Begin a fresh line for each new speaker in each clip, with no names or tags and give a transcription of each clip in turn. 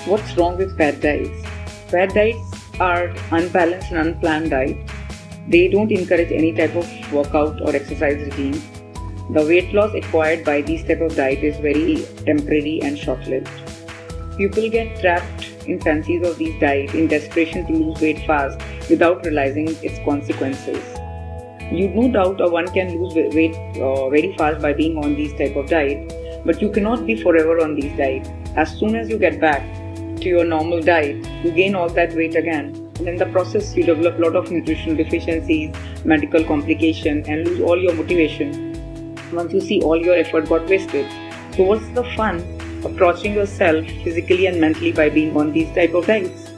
What's wrong with fad diets? Fad diets are unbalanced and unplanned diets. They don't encourage any type of workout or exercise routine. The weight loss acquired by these type of diet is very temporary and short-lived. People get trapped in fancies of these diets in desperation to lose weight fast without realizing its consequences. No doubt one can lose weight very fast by being on these type of diet, but you cannot be forever on these diets. As soon as you get back to your normal diet, you gain all that weight again. And in the process, you develop a lot of nutritional deficiencies, medical complications, and lose all your motivation once you see all your effort got wasted. So what's the fun of torturing yourself physically and mentally by being on these type of diets?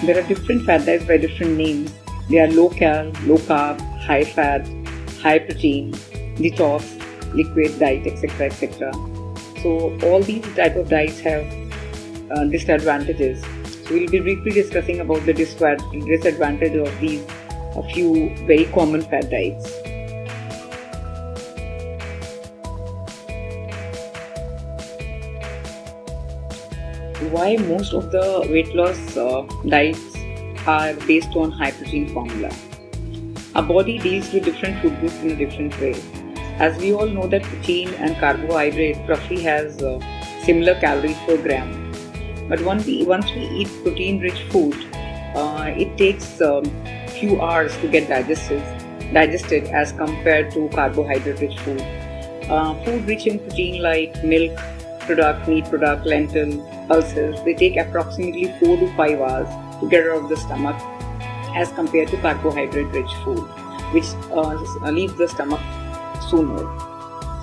There are different fad diets by different names. They are low-cal, low-carb, high-fat, high-protein, detox, liquid diet, etc. etc. So all these type of diets have disadvantages. So we'll be briefly discussing about the disadvantage of these a few very common fad diets. Why most of the weight loss diets are based on high protein formula. Our body deals with different food groups in a different way. As we all know that protein and carbohydrate roughly has similar calories per gram. But once we eat protein-rich food, it takes few hours to get digested as compared to carbohydrate-rich food. Food rich in protein like milk product, meat product, lentil, pulses, they take approximately 4 to 5 hours to get out of the stomach as compared to carbohydrate-rich food, which leaves the stomach sooner.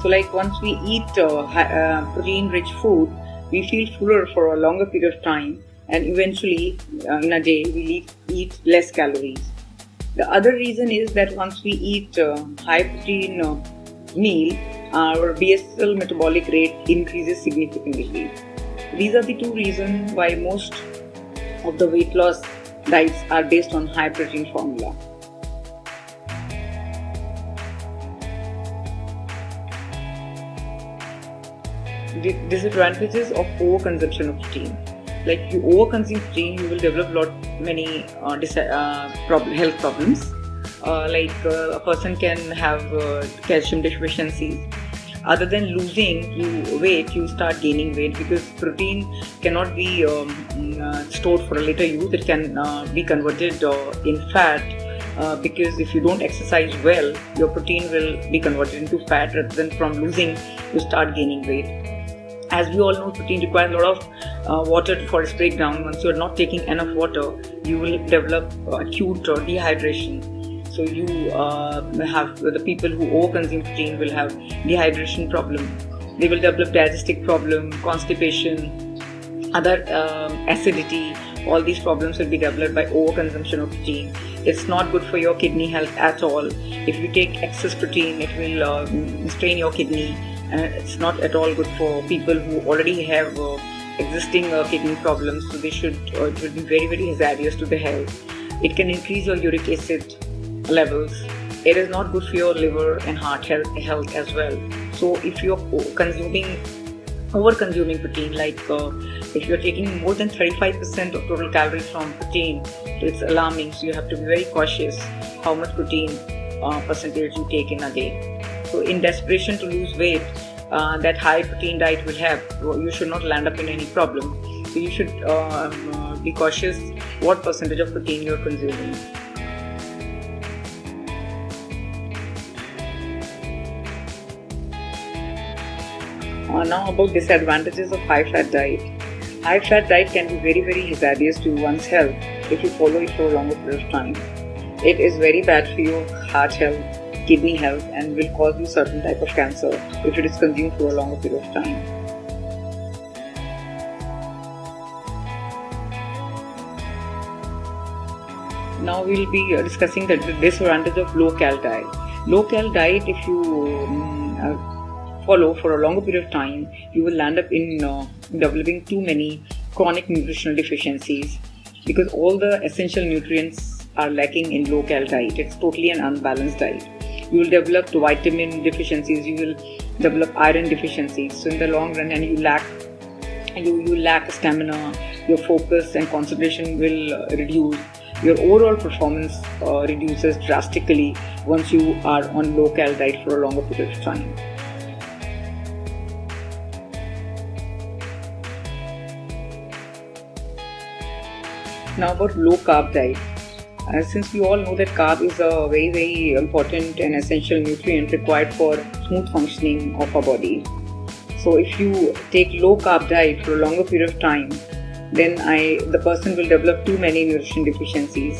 So like once we eat protein-rich food, we feel fuller for a longer period of time, and eventually in a day we eat less calories. The other reason is that once we eat high protein meal, our basal metabolic rate increases significantly. These are the two reasons why most of the weight loss diets are based on high protein formula. The disadvantages of overconsumption of protein. Like you overconsume protein, you will develop many health problems. A person can have calcium deficiencies. Other than losing weight, you start gaining weight because protein cannot be stored for a later use. It can be converted in fat because if you don't exercise well, your protein will be converted into fat rather than from losing, you start gaining weight. As we all know, protein requires a lot of water for its breakdown. Once you are not taking enough water, you will develop acute dehydration. So you have the people who overconsume protein will have dehydration problem. They will develop digestive problem, constipation, other acidity. All these problems will be developed by overconsumption of protein. It's not good for your kidney health at all. If you take excess protein, it will strain your kidney. It's not at all good for people who already have existing kidney problems. So they it will be very, very hazardous to the health. It can increase your uric acid levels. It is not good for your liver and heart health as well. So if you're over-consuming protein, like if you're taking more than 35% of total calories from protein, it's alarming. So you have to be very cautious how much protein percentage you take in a day. So in desperation to lose weight, that high protein diet will have, you should not land up in any problem. So you should be cautious what percentage of protein you're consuming. Now about disadvantages of high fat diet. High fat diet can be very, very hazardous to one's health if you follow it for a longer period of time. It is very bad for your heart health, kidney health, and will cause you certain type of cancer if it is consumed for a longer period of time. Now we will be discussing the disadvantage of low-cal diet. Low-cal diet, if you follow for a longer period of time, you will land up in developing too many chronic nutritional deficiencies because all the essential nutrients are lacking in low-cal diet. It's totally an unbalanced diet. you will develop vitamin deficiencies, you will develop iron deficiencies. So in the long run, and you lack stamina, your focus and concentration will reduce. Your overall performance reduces drastically once you are on low-carb diet for a longer period of time. Now about low-carb diet. Since we all know that carb is a very, very important and essential nutrient required for smooth functioning of our body. So if you take low-carb diet for a longer period of time, then the person will develop too many nutrition deficiencies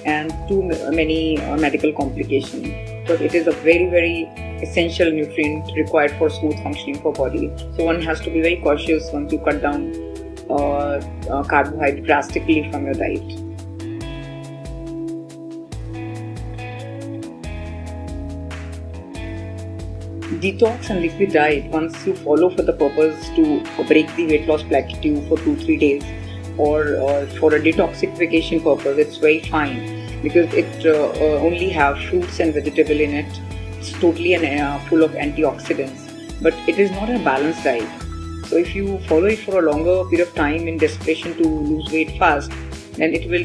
and too many medical complications. Because it is a very, very essential nutrient required for smooth functioning for body. So one has to be very cautious once you cut down carbohydrate drastically from your diet. Detox and liquid diet, once you follow for the purpose to break the weight loss plateau for 2-3 days or for a detoxification purpose, it's very fine because it only have fruits and vegetable in it. It's totally full of antioxidants, but it is not a balanced diet. So if you follow it for a longer period of time in desperation to lose weight fast, then it will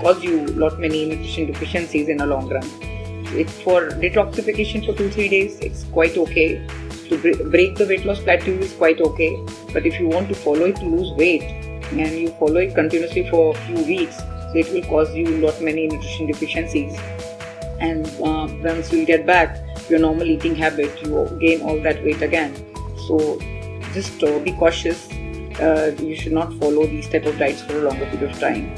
cause you lot many nutrition deficiencies in the long run. For detoxification for 2-3 days, it's quite okay. To break the weight loss plateau is quite okay. But if you want to follow it to lose weight and you follow it continuously for a few weeks, so it will cause you lot many nutrition deficiencies. And once you get back to your normal eating habit, you gain all that weight again. So just be cautious. You should not follow these type of diets for a longer period of time.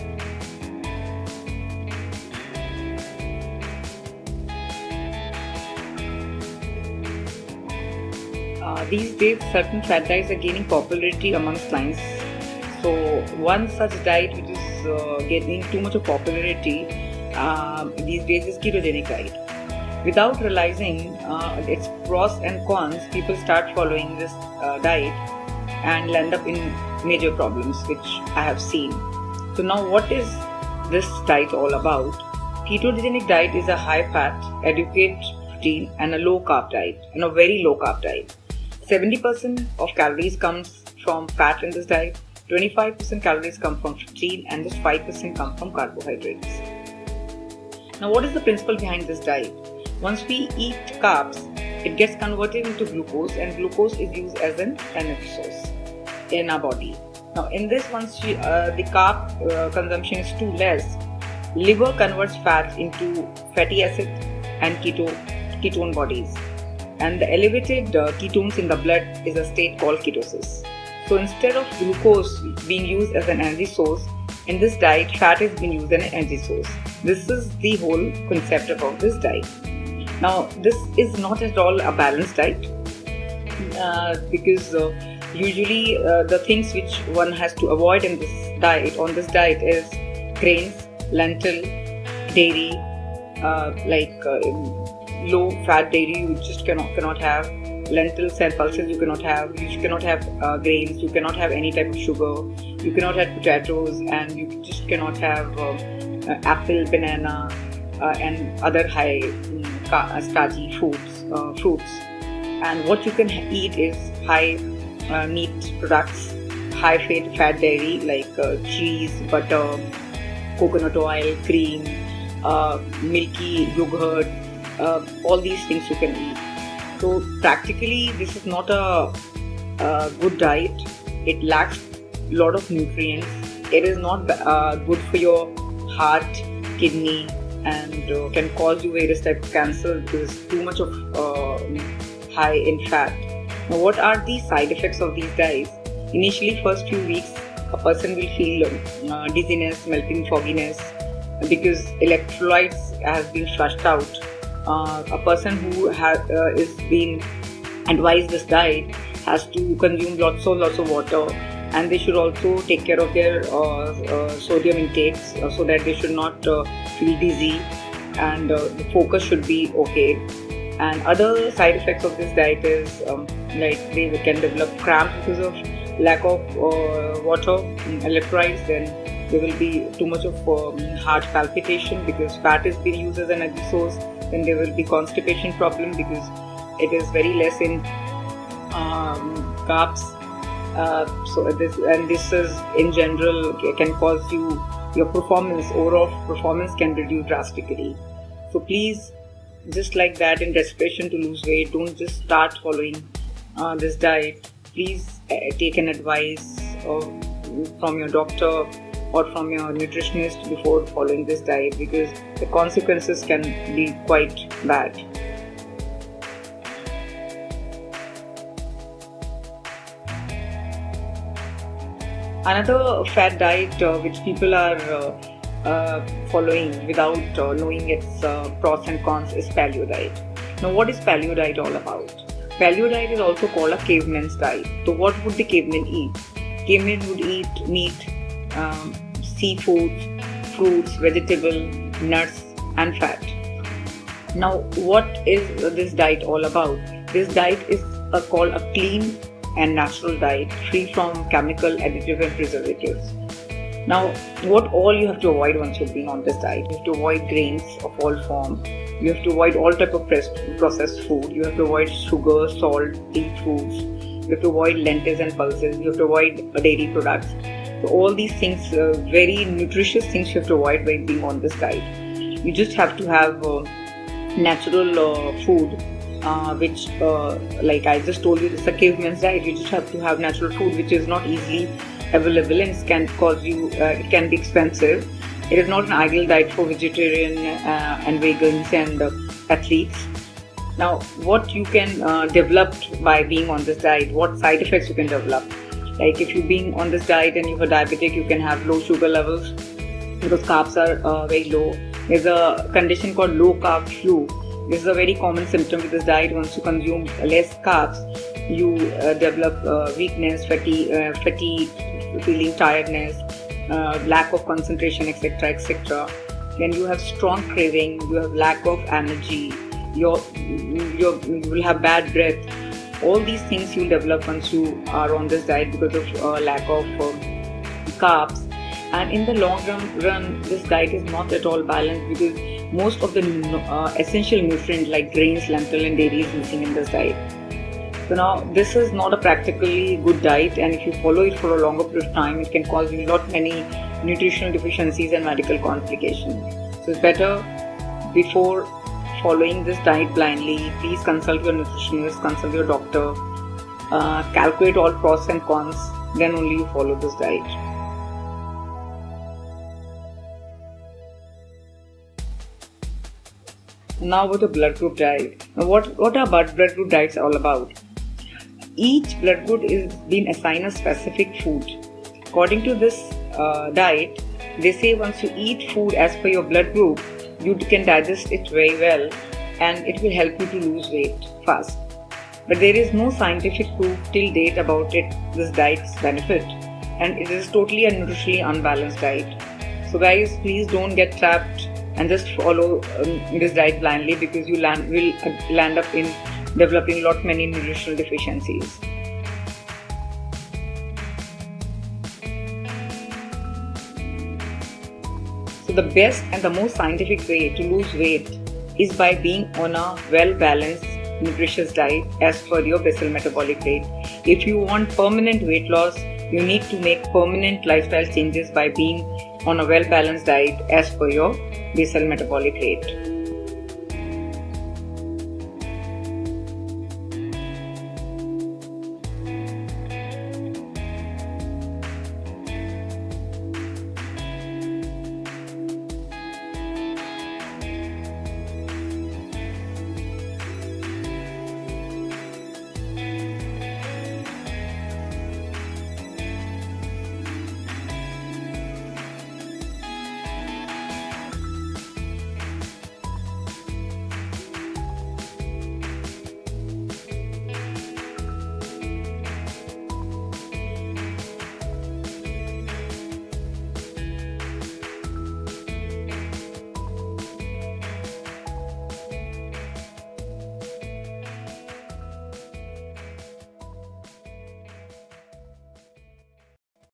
These days, certain fad diets are gaining popularity amongst clients. So one such diet which is getting too much of popularity these days is ketogenic diet. Without realizing its pros and cons, people start following this diet and land up in major problems, which I have seen. So now what is this diet all about? Ketogenic diet is a high-fat, adequate protein and a low-carb diet, and a very low-carb diet. 70% of calories comes from fat in this diet, 25% calories come from protein, and just 5% come from carbohydrates. Now what is the principle behind this diet? Once we eat carbs, it gets converted into glucose, and glucose is used as an energy source in our body. Now in this, once the carb consumption is too less, liver converts fats into fatty acid and ketone bodies. And the elevated ketones in the blood is a state called ketosis. So instead of glucose being used as an energy source, in this diet, fat is being used as an energy source. This is the whole concept about this diet. Now, this is not at all a balanced diet because usually the things which one has to avoid in this diet, is grains, lentil, dairy, low-fat dairy you just cannot have, lentils and pulses you cannot have grains, you cannot have any type of sugar, you cannot have potatoes, and you just cannot have apple, banana, and other high starchy fruits. And what you can eat is high meat products, high fat dairy like cheese, butter, coconut oil, cream, milky yogurt. All these things you can eat. So practically this is not a good diet. It lacks a lot of nutrients. It is not good for your heart, kidney, and can cause you various types of cancer because too much of high in fat. Now what are the side effects of these diets? Initially, first few weeks a person will feel dizziness, melting fogginess because electrolytes has been flushed out. A person who is being advised this diet has to consume lots of water, and they should also take care of their sodium intakes so that they should not feel dizzy, and the focus should be okay. And other side effects of this diet is like they can develop cramps because of lack of water, electrolytes. Then there will be too much of heart palpitation because fat is being used as an energy source. then there will be constipation problem because it is very less in carbs. This is in general can cause your overall performance can reduce drastically. So please, just like that, in desperation to lose weight, don't just start following this diet. Please take an advice from your doctor or from your nutritionist before following this diet, because the consequences can be quite bad. Another fad diet which people are following without knowing its pros and cons is paleo diet. Now, what is paleo diet all about? Paleo diet is also called a caveman's diet. So what would the cavemen eat? Cavemen would eat meat, seafood, fruits, vegetable, nuts and fat. Now, what is this diet all about? This diet is called a clean and natural diet, free from chemical, additive and preservatives. Now, what all you have to avoid once you've been on this diet? You have to avoid grains of all form. You have to avoid all type of processed food. You have to avoid sugar, salt, deep foods. You have to avoid lentils and pulses. You have to avoid dairy products. So all these things, very nutritious things you have to avoid by being on this diet. You just have to have natural food, which like I just told you, this is a caveman's diet. You just have to have natural food which is not easily available and it can cause you, it can be expensive. It is not an ideal diet for vegetarian and vegans and athletes. Now, what you can develop by being on this diet, what side effects you can develop. Like if you've been on this diet and you're a diabetic, you can have low sugar levels because carbs are very low. There's a condition called low-carb flu. This is a very common symptom with this diet. Once you consume less carbs, you develop weakness, fatigue, feeling tiredness, lack of concentration, etc., etc. Then you have strong craving, you have lack of energy, you will have bad breath. All these things you develop once you are on this diet because of lack of carbs. And in the long run, this diet is not at all balanced because most of the essential nutrients like grains, lentil and dairy is missing in this diet. So now this is not a practically good diet, and if you follow it for a longer period of time, it can cause you many nutritional deficiencies and medical complications. So it's better, before following this diet blindly, please consult your nutritionist, consult your doctor, calculate all pros and cons, then only you follow this diet. Now about the blood group diet. Now what are blood group diets all about? Each blood group is being assigned a specific food. According to this diet, they say once you eat food as per your blood group, you can digest it very well and it will help you to lose weight fast. But there is no scientific proof till date about this diet's benefit, and it is totally a nutritionally unbalanced diet. So guys, please don't get trapped and just follow this diet blindly, because you will land up in developing many nutritional deficiencies. So the best and the most scientific way to lose weight is by being on a well-balanced, nutritious diet as per your basal metabolic rate. If you want permanent weight loss, you need to make permanent lifestyle changes by being on a well-balanced diet as per your basal metabolic rate.